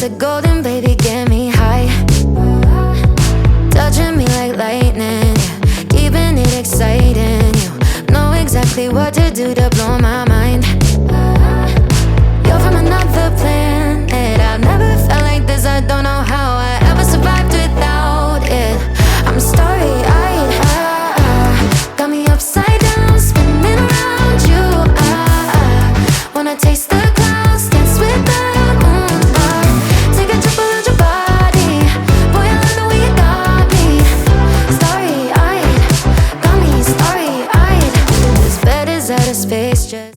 it golden, baby, get me high. Touching me like lightning, yeah. Keeping it exciting. You know exactly what to do to blow my